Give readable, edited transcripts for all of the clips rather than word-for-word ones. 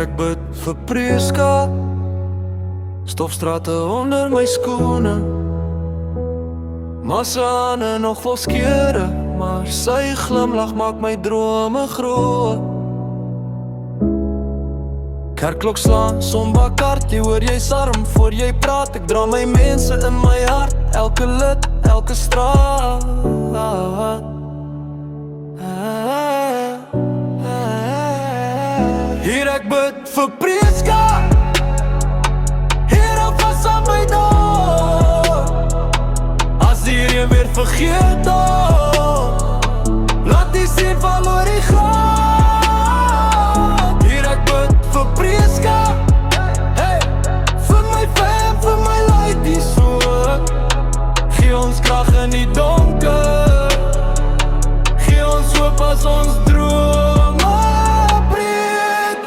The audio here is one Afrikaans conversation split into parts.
ek bid vir Preska, stofstrate onder my skoene, massa hande nog vol skere, maar sy glimlach maak my drome groot. Kerkklok slaan, Sombakart, jy hoor jy sarm voor jy praat. Ek dra my mense in my hart, elke lid, elke straat. Hier ek bid vir Preska, hier hou vas aan my dorp. As hier jy weer vergeet laat die sien val oor die grond. Hier ek bid vir Preska, hey, vir my fam, vir my ladies ook. Gee ons krag in die donker, gee ons hoop as ons drome breek.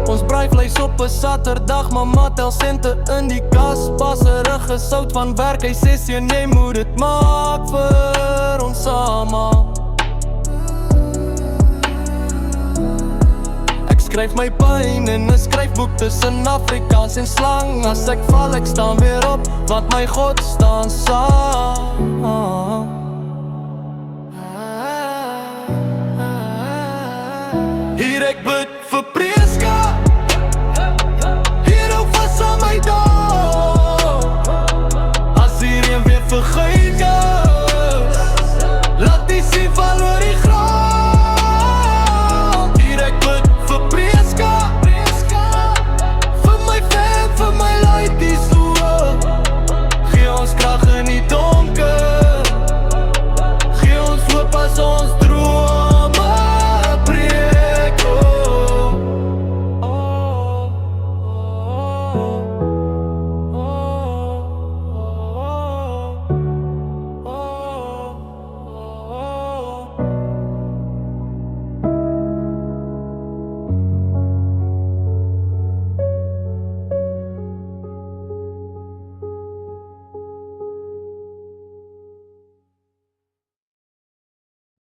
Ons braai vleis op 'n Saterdag, mamma tel sente in die kas. Passerig gesout van werk, hy sê seun jy moet dit maak vir ons almal. Skryf my pyn in 'n skryfboek tussen Afrikaans en slang. As ek val, ek staan weer op, want my God staan saam. Hier ek bid